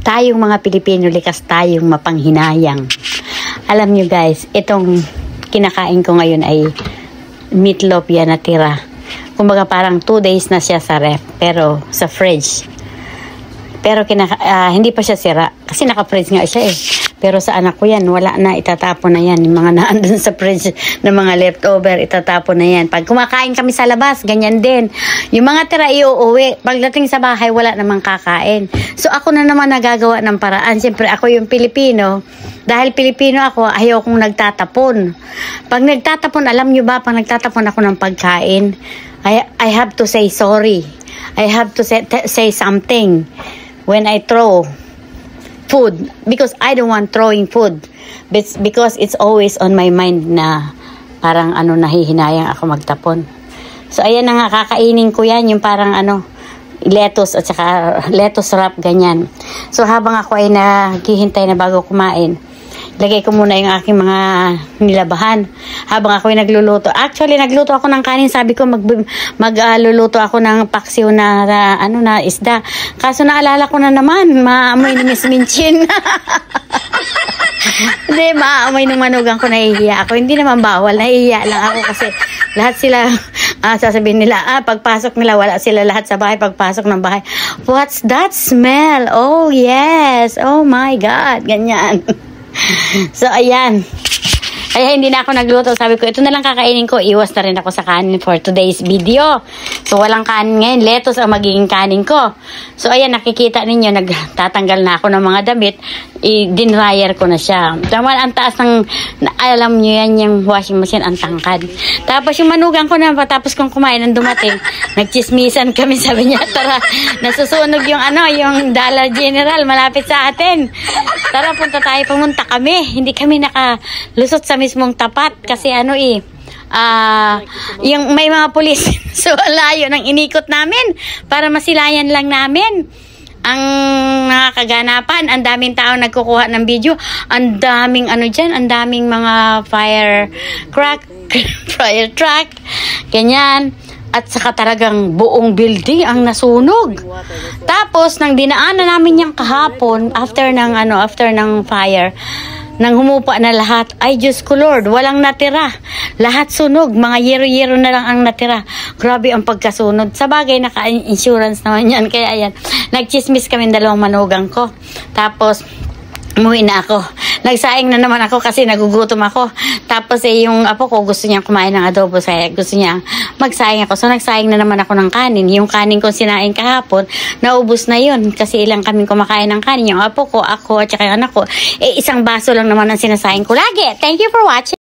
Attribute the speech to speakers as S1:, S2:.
S1: tayong mga Pilipino, likas tayong mapanghinayang. Alam nyo guys, itong kinakain ko ngayon ay meatloaf yan na tira. Kumbaga parang 2 days na siya sa ref, pero sa fridge. Pero hindi pa siya sira, kasi naka-fridge nga siya eh. Pero sa anak ko yan, wala na, itatapon na yan. Yung mga naandun sa fridge na mga leftover, itatapon na yan. Pag kumakain kami sa labas, ganyan din. Yung mga tira iuuwi. Pagdating sa bahay, wala namang kakain. So ako na naman nagagawa ng paraan. Siyempre ako yung Pilipino. Dahil Pilipino ako, ayaw kong nagtatapon. Pag nagtatapon, alam nyo ba, pag nagtatapon ako ng pagkain, I have to say sorry. I have to say something when I throw food, because I don't want throwing food, because it's always on my mind na parang nahihinayang ako magtapon. So ayan na nga, kakainin ko yan, yung parang lettuce at saka lettuce wrap, ganyan. So habang ako ay naghihintay na bago kumain, lagay ko muna yung aking mga nilabahan habang ako ay nagluluto. Actually, nagluto ako ng kanin. Sabi ko, magluluto ako ng paksiw na isda. Kaso naalala ko na naman, maamoy ni Miss Minchin. Hindi, maamoy ng manugang ko, nahihiya ako. Hindi naman bawal, nahihiya lang ako kasi lahat sila, sasabihin nila, pagpasok nila, wala sila lahat sa bahay. Pagpasok ng bahay, what's that smell? Oh, yes. Oh my God. Ganyan. So, ayan. Kaya hindi na ako nagluto. Sabi ko, ito na lang kakainin ko. Iwas na rin ako sa kanin for today's video. So, walang kanin ngayon. Lettuce ang magiging kanin ko. So, ayan, nakikita ninyo, nagtatanggal na ako ng mga damit. I-dinryer ko na siya. Tama, ang taas ng, alam nyo yan, yung washing machine, ang tangkad. Tapos, yung manugang ko na, patapos kong kumain, nang dumating, nagchismisan kami, sabi niya, tara, nasusunog yung yung Dollar General, malapit sa atin. Tara, punta tayo, pumunta kami. Hindi kami nakalusot sa mismong tapat kasi yung may mga pulis. So layo ng inikot namin para masilayan lang namin ang nakakaganapan. Ang daming tao nagkukuha ng video, ang daming dyan, ang daming mga fire truck, ganyan. At saka talagang buong building ang nasunog. Tapos nang dinaanan namin yung kahapon after ng fire, nang humupa na lahat, ay Diyos ko Lord, walang natira. Lahat sunog, mga yero-yero na lang ang natira. Grabe ang pagkasunod. Sa bagay, naka-insurance naman yan. Kaya ayan, nagchismis kami dalawang manugang ko. Tapos, umuwi na ako. Nagsaing na naman ako kasi nagugutom ako. Tapos yung apo ko gusto niya kumain ng adobo. Gusto niya magsaing ako. So nagsaing na naman ako ng kanin. Yung kanin kong sinaing kahapon, naubos na yun. Kasi ilang kaming kumakain ng kanin. Yung apo ko, ako, at saka yung anak ko. Isang baso lang naman ang sinasaing ko lagi. Thank you for watching.